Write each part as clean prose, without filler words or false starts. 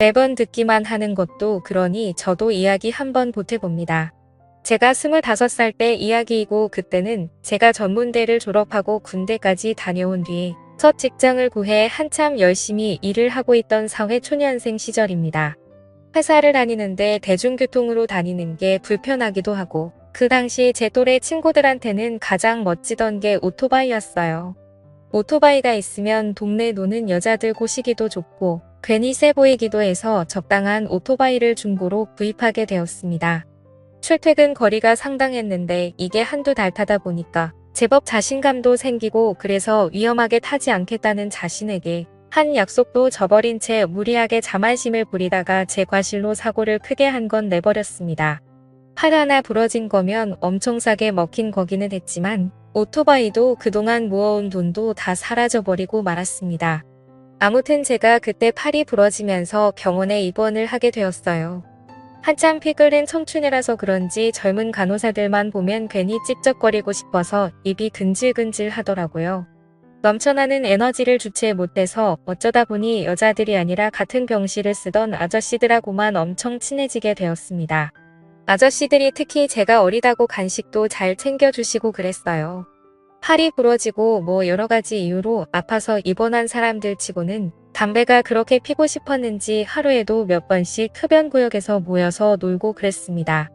매번 듣기만 하는 것도 그러니 저도 이야기 한번 보태봅니다. 제가 25살 때 이야기이고 그때는 제가 전문대를 졸업하고 군대까지 다녀온 뒤에 첫 직장을 구해 한참 열심히 일을 하고 있던 사회초년생 시절입니다. 회사를 다니는데 대중교통으로 다니는 게 불편하기도 하고 그 당시 제 또래 친구들한테는 가장 멋지던 게 오토바이였어요. 오토바이가 있으면 동네 노는 여자들 꼬시기도 좋고 괜히 세 보이기도 해서 적당한 오토바이를 중고로 구입하게 되었습니다. 출퇴근 거리가 상당했는데 이게 한두 달 타다 보니까 제법 자신감도 생기고 그래서 위험하게 타지 않겠다는 자신에게 한 약속도 저버린 채 무리하게 자만심을 부리다가 제 과실로 사고를 크게 한 건 내버렸습니다. 팔 하나 부러진 거면 엄청 싸게 먹힌 거기는 했지만 오토바이도 그동안 모아온 돈도 다 사라져버리고 말았습니다. 아무튼 제가 그때 팔이 부러지면서 병원에 입원을 하게 되었어요. 한참 피 끓는 청춘이라서 그런지 젊은 간호사들만 보면 괜히 찝쩍거리고 싶어서 입이 근질근질 하더라고요. 넘쳐나는 에너지를 주체 못해서 어쩌다 보니 여자들이 아니라 같은 병실을 쓰던 아저씨들하고만 엄청 친해지게 되었습니다. 아저씨들이 특히 제가 어리다고 간식도 잘 챙겨주시고 그랬어요. 팔이 부러지고 뭐 여러가지 이유로 아파서 입원한 사람들 치고는 담배가 그렇게 피고 싶었는지 하루에도 몇 번씩 흡연구역에서 모여서 놀고 그랬습니다.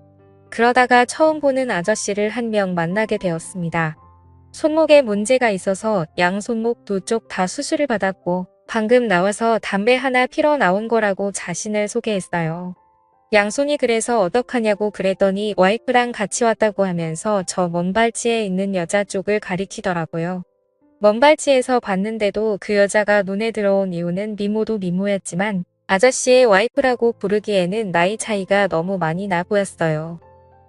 그러다가 처음 보는 아저씨를 한 명 만나게 되었습니다. 손목에 문제가 있어서 양 손목 두 쪽 다 수술을 받았고 방금 나와서 담배 하나 피러 나온 거라고 자신을 소개했어요. 양손이 그래서 어떡하냐고 그랬더니 와이프랑 같이 왔다고 하면서 저 먼발치에 있는 여자 쪽을 가리키더라고요. 먼발치에서 봤는데도 그 여자가 눈에 들어온 이유는 미모도 미모였지만 아저씨의 와이프라고 부르기에는 나이 차이가 너무 많이 나 보였어요.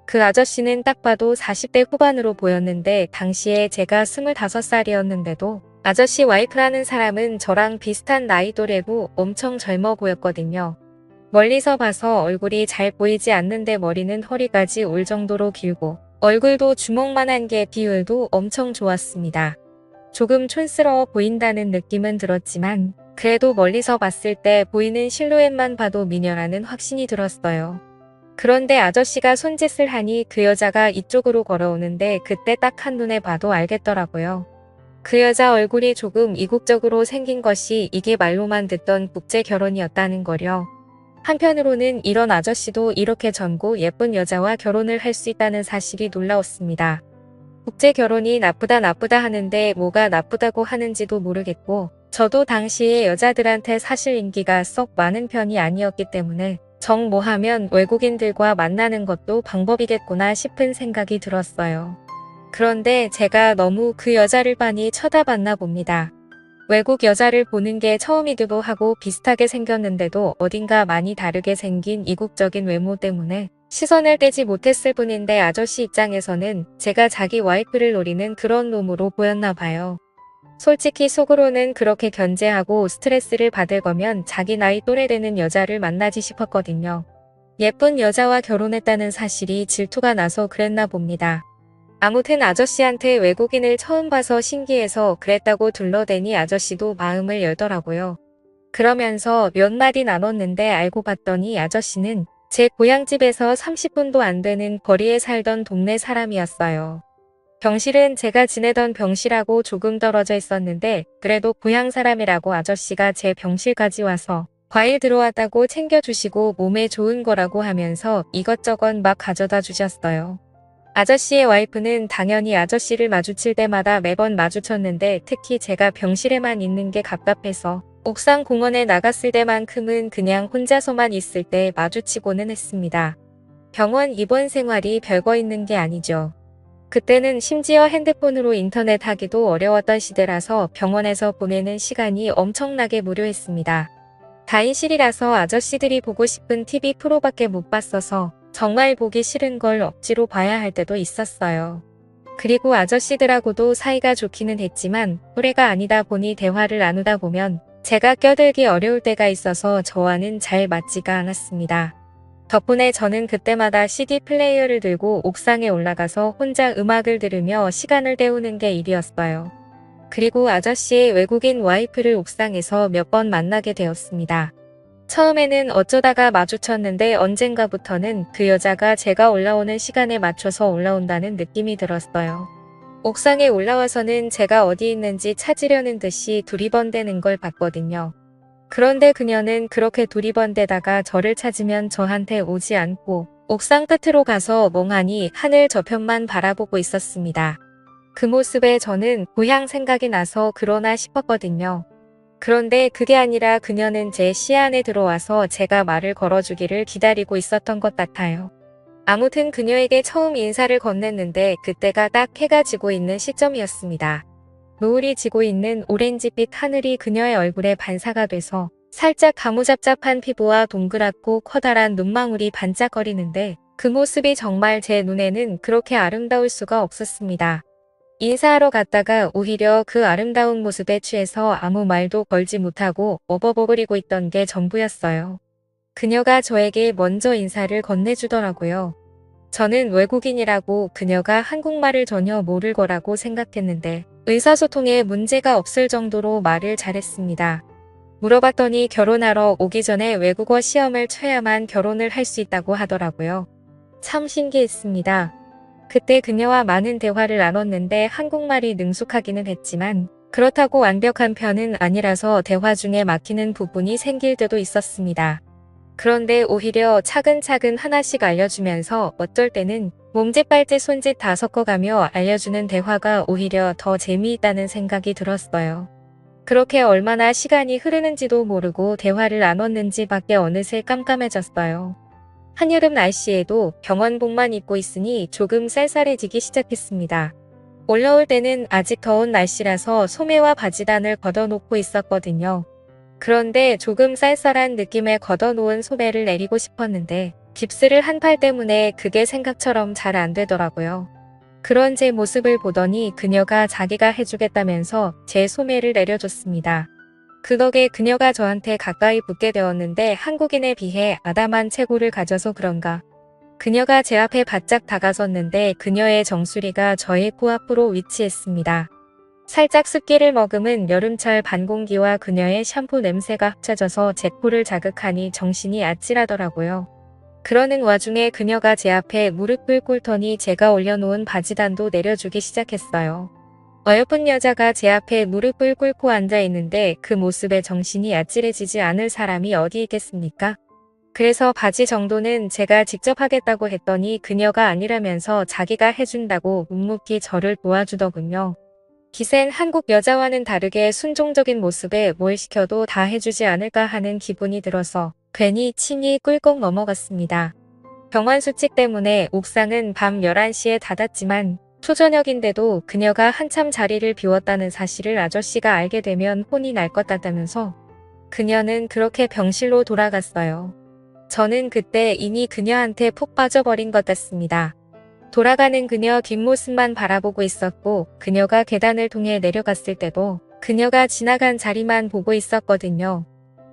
그 아저씨는 딱 봐도 40대 후반으로 보였는데 당시에 제가 25살이었는데도 아저씨 와이프라는 사람은 저랑 비슷한 나이 또래고 엄청 젊어 보였거든요. 멀리서 봐서 얼굴이 잘 보이지 않는데 머리는 허리까지 올 정도로 길고 얼굴도 주먹만한 게 비율도 엄청 좋았습니다. 조금 촌스러워 보인다는 느낌은 들었지만 그래도 멀리서 봤을 때 보이는 실루엣만 봐도 미녀라는 확신이 들었어요. 그런데 아저씨가 손짓을 하니 그 여자가 이쪽으로 걸어오는데 그때 딱 한눈에 봐도 알겠더라고요. 그 여자 얼굴이 조금 이국적으로 생긴 것이 이게 말로만 듣던 국제 결혼이었다는 거려. 한편으로는 이런 아저씨도 이렇게 젊고 예쁜 여자와 결혼을 할 수 있다는 사실이 놀라웠습니다. 국제 결혼이 나쁘다 하는데 뭐가 나쁘다고 하는지도 모르겠고 저도 당시에 여자들한테 사실 인기가 썩 많은 편이 아니었기 때문에 정 뭐 하면 외국인들과 만나는 것도 방법이겠구나 싶은 생각이 들었어요. 그런데 제가 너무 그 여자를 많이 쳐다봤나 봅니다. 외국 여자를 보는 게 처음이기도 하고 비슷하게 생겼는데도 어딘가 많이 다르게 생긴 이국적인 외모 때문에 시선을 떼지 못했을 뿐인데 아저씨 입장에서는 제가 자기 와이프를 노리는 그런 놈으로 보였나 봐요. 솔직히 속으로는 그렇게 견제하고 스트레스를 받을 거면 자기 나이 또래 되는 여자를 만나지 싶었거든요. 예쁜 여자와 결혼했다는 사실이 질투가 나서 그랬나 봅니다. 아무튼 아저씨한테 외국인을 처음 봐서 신기해서 그랬다고 둘러대니 아저씨도 마음을 열더라고요. 그러면서 몇 마디 나눴는데 알고 봤더니 아저씨는 제 고향집에서 30분도 안 되는 거리에 살던 동네 사람이었어요. 병실은 제가 지내던 병실하고 조금 떨어져 있었는데 그래도 고향 사람이라고 아저씨가 제 병실까지 와서 과일 들어왔다고 챙겨주시고 몸에 좋은 거라고 하면서 이것저것 막 가져다 주셨어요. 아저씨의 와이프는 당연히 아저씨를 마주칠 때마다 매번 마주쳤는데 특히 제가 병실에만 있는 게 갑갑해서 옥상 공원에 나갔을 때만큼은 그냥 혼자서만 있을 때 마주치고는 했습니다. 병원 입원 생활이 별거 있는 게 아니죠. 그때는 심지어 핸드폰으로 인터넷 하기도 어려웠던 시대라서 병원에서 보내는 시간이 엄청나게 무료했습니다. 다인실이라서 아저씨들이 보고 싶은 TV 프로밖에 못 봤어서 정말 보기 싫은 걸 억지로 봐야 할 때도 있었어요. 그리고 아저씨들하고도 사이가 좋기는 했지만 또래가 아니다 보니 대화를 나누다 보면 제가 껴들기 어려울 때가 있어서 저와는 잘 맞지가 않았습니다. 덕분에 저는 그때마다 CD 플레이어를 들고 옥상에 올라가서 혼자 음악을 들으며 시간을 때우는 게 일이었어요. 그리고 아저씨의 외국인 와이프를 옥상에서 몇 번 만나게 되었습니다. 처음에는 어쩌다가 마주쳤는데 언젠가부터는 그 여자가 제가 올라오는 시간에 맞춰서 올라온다는 느낌이 들었어요. 옥상에 올라와서는 제가 어디 있는지 찾으려는 듯이 두리번대는 걸 봤거든요. 그런데 그녀는 그렇게 두리번대다가 저를 찾으면 저한테 오지 않고 옥상 끝으로 가서 멍하니 하늘 저편만 바라보고 있었습니다. 그 모습에 저는 고향 생각이 나서 그러나 싶었거든요. 그런데 그게 아니라 그녀는 제 시야 안에 들어와서 제가 말을 걸어주기를 기다리고 있었던 것 같아요. 아무튼 그녀에게 처음 인사를 건넸는데 그때가 딱 해가 지고 있는 시점이었습니다. 노을이 지고 있는 오렌지빛 하늘이 그녀의 얼굴에 반사가 돼서 살짝 가무잡잡한 피부와 동그랗고 커다란 눈망울이 반짝거리는데 그 모습이 정말 제 눈에는 그렇게 아름다울 수가 없었습니다. 인사하러 갔다가 오히려 그 아름다운 모습에 취해서 아무 말도 걸지 못하고 어버버버리고 있던 게 전부였어요. 그녀가 저에게 먼저 인사를 건네주더라고요. 저는 외국인이라고 그녀가 한국말을 전혀 모를 거라고 생각했는데 의사소통에 문제가 없을 정도로 말을 잘했습니다. 물어봤더니 결혼하러 오기 전에 외국어 시험을 쳐야만 결혼을 할 수 있다고 하더라고요. 참 신기했습니다. 그때 그녀와 많은 대화를 나눴는데 한국말이 능숙하기는 했지만 그렇다고 완벽한 편은 아니라서 대화 중에 막히는 부분이 생길 때도 있었습니다. 그런데 오히려 차근차근 하나씩 알려주면서 어쩔 때는 몸짓 발짓 손짓 다 섞어가며 알려주는 대화가 오히려 더 재미있다는 생각이 들었어요. 그렇게 얼마나 시간이 흐르는지도 모르고 대화를 나눴는지 밖에 어느새 깜깜해졌어요. 한여름 날씨에도 병원복만 입고 있으니 조금 쌀쌀해지기 시작했습니다. 올라올 때는 아직 더운 날씨라서 소매와 바지단을 걷어놓고 있었거든요. 그런데 조금 쌀쌀한 느낌에 걷어놓은 소매를 내리고 싶었는데 깁스를 한 팔 때문에 그게 생각처럼 잘 안 되더라고요. 그런 제 모습을 보더니 그녀가 자기가 해주겠다면서 제 소매를 내려줬습니다. 그 덕에 그녀가 저한테 가까이 붙게 되었는데 한국인에 비해 아담한 체구를 가져서 그런가. 그녀가 제 앞에 바짝 다가섰는데 그녀의 정수리가 저의 코앞으로 위치했습니다. 살짝 습기를 머금은 여름철 반 공기와 그녀의 샴푸 냄새가 합쳐져서 제 코를 자극하니 정신이 아찔하더라고요. 그러는 와중에 그녀가 제 앞에 무릎을 꿇더니 제가 올려놓은 바지단도 내려주기 시작했어요. 어여쁜 여자가 제 앞에 무릎을 꿇고 앉아있는데 그 모습에 정신이 아찔해지지 않을 사람이 어디 있겠습니까? 그래서 바지 정도는 제가 직접 하겠다고 했더니 그녀가 아니라면서 자기가 해준다고 묵묵히 저를 도와주더군요. 기센 한국 여자와는 다르게 순종적인 모습에 뭘 시켜도 다 해주지 않을까 하는 기분이 들어서 괜히 침이 꿀꺽 넘어갔습니다. 병원 수칙 때문에 옥상은 밤 11시에 닫았지만 초저녁인데도 그녀가 한참 자리를 비웠다는 사실을 아저씨가 알게 되면 혼이 날 것 같다면서 그녀는 그렇게 병실로 돌아갔어요. 저는 그때 이미 그녀한테 푹 빠져버린 것 같습니다. 돌아가는 그녀 뒷모습만 바라보고 있었고 그녀가 계단을 통해 내려갔을 때도 그녀가 지나간 자리만 보고 있었거든요.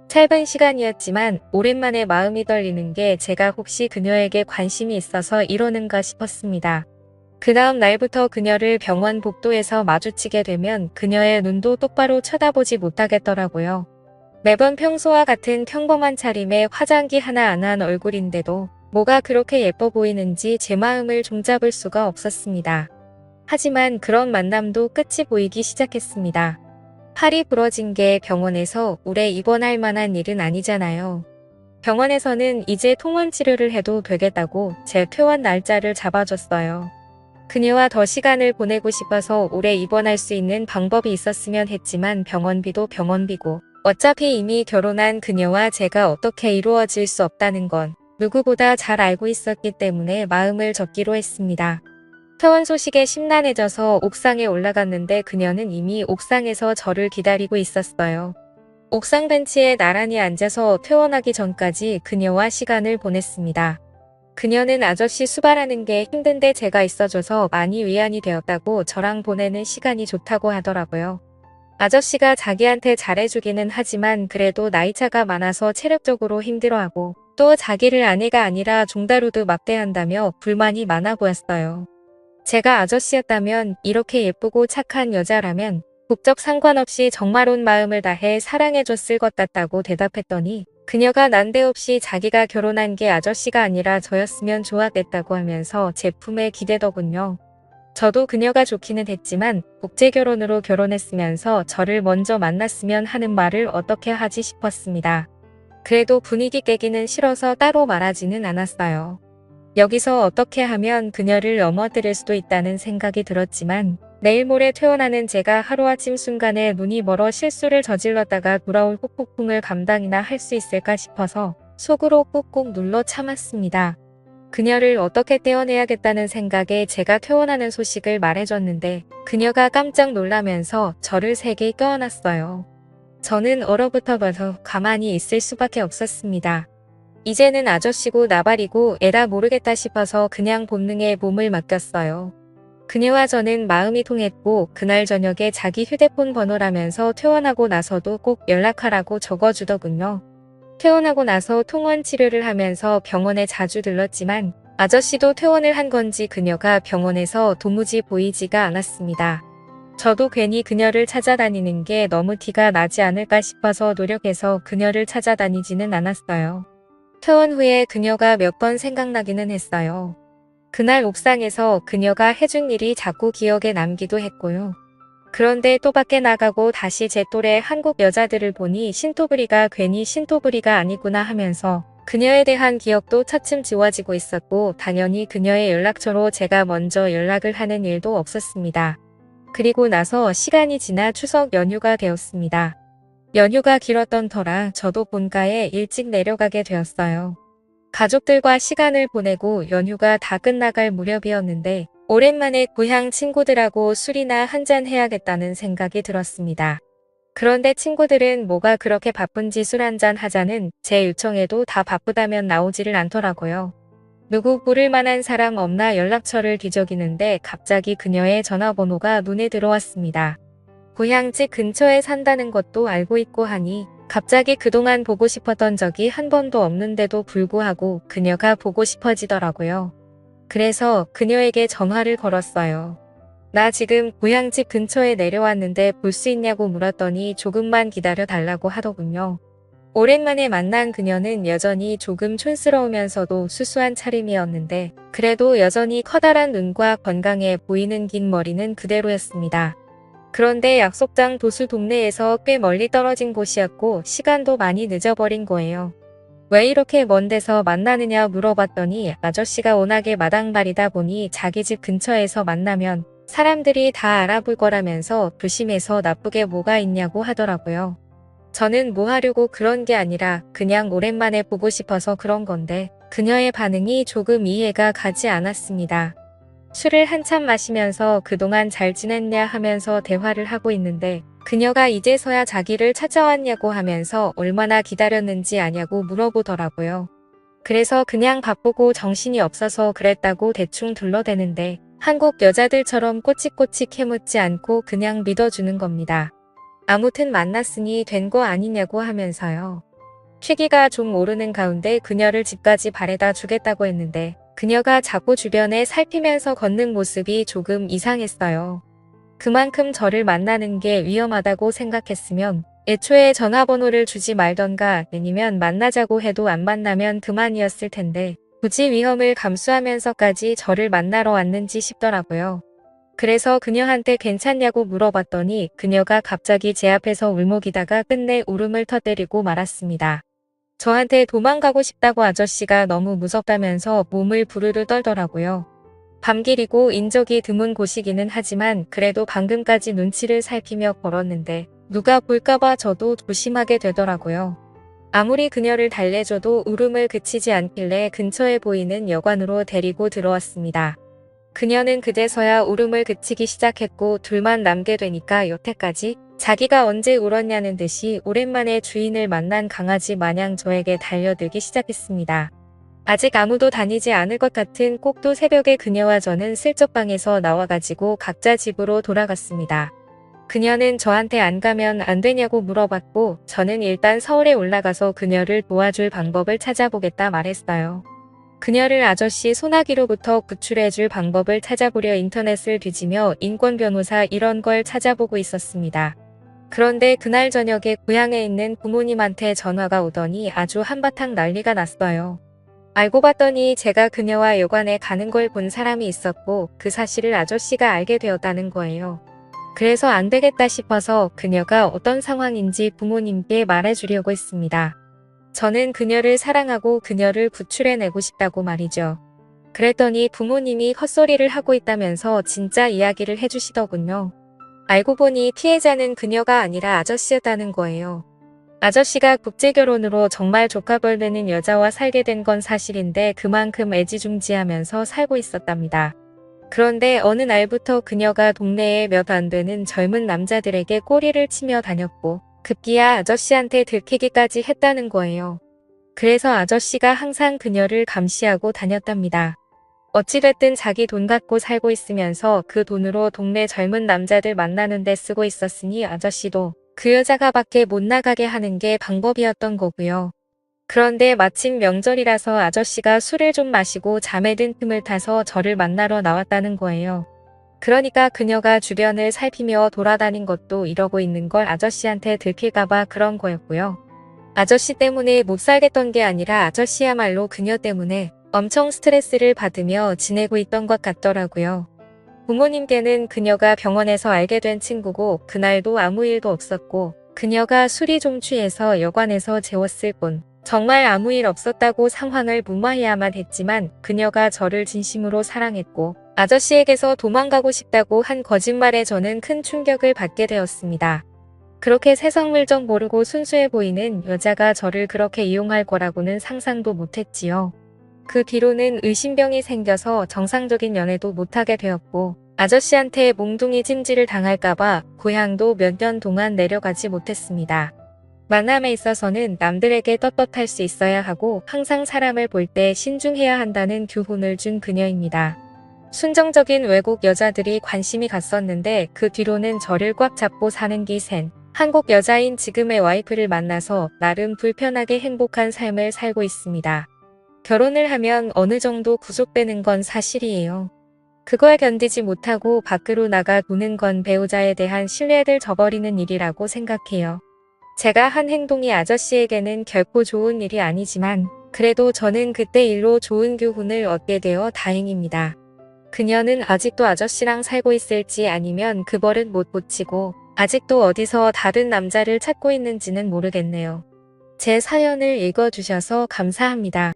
짧은 시간이었지만 오랜만에 마음이 떨리는 게 제가 혹시 그녀에게 관심이 있어서 이러는가 싶었습니다. 그 다음 날부터 그녀를 병원 복도에서 마주치게 되면 그녀의 눈도 똑바로 쳐다보지 못하겠더라고요. 매번 평소와 같은 평범한 차림에 화장기 하나 안 한 얼굴인데도 뭐가 그렇게 예뻐 보이는지 제 마음을 종잡을 수가 없었습니다. 하지만 그런 만남도 끝이 보이기 시작했습니다. 팔이 부러진 게 병원에서 오래 입원할 만한 일은 아니잖아요. 병원에서는 이제 통원 치료를 해도 되겠다고 제 퇴원 날짜를 잡아줬어요. 그녀와 더 시간을 보내고 싶어서 오래 입원할 수 있는 방법이 있었으면 했지만 병원비도 병원비고 어차피 이미 결혼한 그녀와 제가 어떻게 이루어질 수 없다는 건 누구보다 잘 알고 있었기 때문에 마음을 접기로 했습니다. 퇴원 소식에 심란해져서 옥상에 올라갔는데 그녀는 이미 옥상에서 저를 기다리고 있었어요. 옥상 벤치에 나란히 앉아서 퇴원하기 전까지 그녀와 시간을 보냈습니다. 그녀는 아저씨 수발하는 게 힘든데 제가 있어줘서 많이 위안이 되었다고 저랑 보내는 시간이 좋다고 하더라고요. 아저씨가 자기한테 잘해주기는 하지만 그래도 나이차가 많아서 체력적으로 힘들어하고 또 자기를 아내가 아니라 종다루듯 막대한다며 불만이 많아 보였어요. 제가 아저씨였다면 이렇게 예쁘고 착한 여자라면 국적 상관없이 정말 온 마음을 다해 사랑해줬을 것 같다고 대답했더니 그녀가 난데없이 자기가 결혼한 게 아저씨가 아니라 저였으면 좋았겠다고 하면서 제 품에 기대더군요. 저도 그녀가 좋기는 했지만 국제결혼으로 결혼했으면서 저를 먼저 만났으면 하는 말을 어떻게 하지 싶었습니다. 그래도 분위기 깨기는 싫어서 따로 말하지는 않았어요. 여기서 어떻게 하면 그녀를 넘어뜨릴 수도 있다는 생각이 들었지만 내일 모레 퇴원하는 제가 하루아침 순간에 눈이 멀어 실수를 저질렀다가 돌아올 후폭풍을 감당이나 할 수 있을까 싶어서 속으로 꾹꾹 눌러 참았습니다. 그녀를 어떻게 떼어내야겠다는 생각에 제가 퇴원하는 소식을 말해줬는데 그녀가 깜짝 놀라면서 저를 세게 껴안았어요. 저는 얼어붙어 봐서 가만히 있을 수밖에 없었습니다. 이제는 아저씨고 나발이고 에라 모르겠다 싶어서 그냥 본능에 몸을 맡겼어요. 그녀와 저는 마음이 통했고 그날 저녁에 자기 휴대폰 번호라면서 퇴원하고 나서도 꼭 연락하라고 적어주더군요. 퇴원하고 나서 통원 치료를 하면서 병원에 자주 들렀지만 아저씨도 퇴원을 한 건지 그녀가 병원에서 도무지 보이지가 않았습니다. 저도 괜히 그녀를 찾아다니는 게 너무 티가 나지 않을까 싶어서 노력해서 그녀를 찾아다니지는 않았어요. 퇴원 후에 그녀가 몇 번 생각나기는 했어요. 그날 옥상에서 그녀가 해준 일이 자꾸 기억에 남기도 했고요. 그런데 또 밖에 나가고 다시 제 또래 한국 여자들을 보니 신토부리가 괜히 신토부리가 아니구나 하면서 그녀에 대한 기억도 차츰 지워지고 있었고 당연히 그녀의 연락처로 제가 먼저 연락을 하는 일도 없었습니다. 그리고 나서 시간이 지나 추석 연휴가 되었습니다. 연휴가 길었던 터라 저도 본가에 일찍 내려가게 되었어요. 가족들과 시간을 보내고 연휴가 다 끝나갈 무렵이었는데 오랜만에 고향 친구들하고 술이나 한잔 해야겠다는 생각이 들었습니다. 그런데 친구들은 뭐가 그렇게 바쁜지 술 한잔 하자는 제 요청에도 다 바쁘다면 나오지를 않더라고요. 누구 부를 만한 사람 없나 연락처를 뒤적이는데 갑자기 그녀의 전화번호가 눈에 들어왔습니다. 고향집 근처에 산다는 것도 알고 있고 하니 갑자기 그동안 보고 싶었던 적이 한 번도 없는데도 불구하고 그녀가 보고 싶어지더라고요. 그래서 그녀에게 전화를 걸었어요. 나 지금 고향집 근처에 내려왔는데 볼 수 있냐고 물었더니 조금만 기다려 달라고 하더군요. 오랜만에 만난 그녀는 여전히 조금 촌스러우면서도 수수한 차림이었는데 그래도 여전히 커다란 눈과 건강해 보이는 긴 머리는 그대로였습니다. 그런데 약속장 도수 동네에서 꽤 멀리 떨어진 곳이었고 시간도 많이 늦어버린 거예요. 왜 이렇게 먼 데서 만나느냐 물어봤더니 아저씨가 워낙에 마당발이다 보니 자기 집 근처에서 만나면 사람들이 다 알아볼 거라면서 조심해서 나쁘게 뭐가 있냐고 하더라고요. 저는 뭐 하려고 그런 게 아니라 그냥 오랜만에 보고 싶어서 그런 건데 그녀의 반응이 조금 이해가 가지 않았습니다. 술을 한참 마시면서 그동안 잘 지냈냐 하면서 대화를 하고 있는데 그녀가 이제서야 자기를 찾아왔냐고 하면서 얼마나 기다렸는지 아냐고 물어보더라고요. 그래서 그냥 바쁘고 정신이 없어서 그랬다고 대충 둘러대는데 한국 여자들처럼 꼬치꼬치 캐묻지 않고 그냥 믿어주는 겁니다. 아무튼 만났으니 된 거 아니냐고 하면서요. 취기가 좀 오르는 가운데 그녀를 집까지 바래다 주겠다고 했는데 그녀가 자꾸 주변에 살피면서 걷는 모습이 조금 이상했어요. 그만큼 저를 만나는 게 위험하다고 생각했으면 애초에 전화번호를 주지 말던가 아니면 만나자고 해도 안 만나면 그만이었을 텐데 굳이 위험을 감수하면서까지 저를 만나러 왔는지 싶더라고요. 그래서 그녀한테 괜찮냐고 물어봤더니 그녀가 갑자기 제 앞에서 울먹이다가 끝내 울음을 터뜨리고 말았습니다. 저한테 도망가고 싶다고 아저씨가 너무 무섭다면서 몸을 부르르 떨더라고요. 밤길이고 인적이 드문 곳이기는 하지만 그래도 방금까지 눈치를 살피며 걸었는데 누가 볼까봐 저도 조심하게 되더라고요. 아무리 그녀를 달래줘도 울음을 그치지 않길래 근처에 보이는 여관으로 데리고 들어왔습니다. 그녀는 그제서야 울음을 그치기 시작했고 둘만 남게 되니까 여태까지 자기가 언제 울었냐는 듯이 오랜만에 주인을 만난 강아지 마냥 저에게 달려들기 시작했습니다. 아직 아무도 다니지 않을 것 같은 꼭두 새벽에 그녀와 저는 슬쩍 방에서 나와가지고 각자 집으로 돌아갔습니다. 그녀는 저한테 안 가면 안 되냐고 물어봤고 저는 일단 서울에 올라가서 그녀를 도와줄 방법을 찾아보겠다 말했어요. 그녀를 아저씨 소나기로부터 구출해줄 방법을 찾아보려 인터넷을 뒤지며 인권변호사 이런 걸 찾아보고 있었습니다. 그런데 그날 저녁에 고향에 있는 부모님한테 전화가 오더니 아주 한바탕 난리가 났어요. 알고 봤더니 제가 그녀와 여관에 가는 걸 본 사람이 있었고 그 사실을 아저씨가 알게 되었다는 거예요. 그래서 안 되겠다 싶어서 그녀가 어떤 상황인지 부모님께 말해주려고 했습니다. 저는 그녀를 사랑하고 그녀를 구출해내고 싶다고 말이죠. 그랬더니 부모님이 헛소리를 하고 있다면서 진짜 이야기를 해주시더군요. 알고 보니 피해자는 그녀가 아니라 아저씨였다는 거예요. 아저씨가 국제결혼으로 정말 조카벌 되는 여자와 살게 된 건 사실인데 그만큼 애지중지하면서 살고 있었답니다. 그런데 어느 날부터 그녀가 동네에 몇 안 되는 젊은 남자들에게 꼬리를 치며 다녔고 급기야 아저씨한테 들키기까지 했다는 거예요. 그래서 아저씨가 항상 그녀를 감시하고 다녔답니다. 어찌됐든 자기 돈 갖고 살고 있으면서 그 돈으로 동네 젊은 남자들 만나는 데 쓰고 있었으니 아저씨도 그 여자가 밖에 못 나가게 하는 게 방법이었던 거고요. 그런데 마침 명절이라서 아저씨가 술을 좀 마시고 잠에 든 틈을 타서 저를 만나러 나왔다는 거예요. 그러니까 그녀가 주변을 살피며 돌아다닌 것도 이러고 있는 걸 아저씨한테 들킬까봐 그런 거였고요. 아저씨 때문에 못 살겠던 게 아니라 아저씨야말로 그녀 때문에 엄청 스트레스를 받으며 지내고 있던 것 같더라고요. 부모님께는 그녀가 병원에서 알게 된 친구고 그날도 아무 일도 없었고 그녀가 술이 좀 취해서 여관에서 재웠을 뿐 정말 아무 일 없었다고 상황을 무마해야만 했지만 그녀가 저를 진심으로 사랑했고 아저씨에게서 도망가고 싶다고 한 거짓말에 저는 큰 충격을 받게 되었습니다. 그렇게 세상물정 모르고 순수해 보이는 여자가 저를 그렇게 이용할 거라고는 상상도 못했지요. 그 뒤로는 의심병이 생겨서 정상적인 연애도 못하게 되었고 아저씨한테 몽둥이 찜질을 당할까봐 고향도 몇 년 동안 내려가지 못했습니다. 만남에 있어서는 남들에게 떳떳할 수 있어야 하고 항상 사람을 볼 때 신중해야 한다는 교훈을 준 그녀입니다. 순정적인 외국 여자들이 관심이 갔었는데 그 뒤로는 저를 꽉 잡고 사는 기센 한국 여자인 지금의 와이프를 만나서 나름 불편하게 행복한 삶을 살고 있습니다. 결혼을 하면 어느 정도 구속되는 건 사실이에요. 그걸 견디지 못하고 밖으로 나가 노는 건 배우자에 대한 신뢰를 저버리는 일이라고 생각해요. 제가 한 행동이 아저씨에게는 결코 좋은 일이 아니지만 그래도 저는 그때 일로 좋은 교훈을 얻게 되어 다행입니다. 그녀는 아직도 아저씨랑 살고 있을지 아니면 그 버릇 못 고치고 아직도 어디서 다른 남자를 찾고 있는지는 모르겠네요. 제 사연을 읽어주셔서 감사합니다.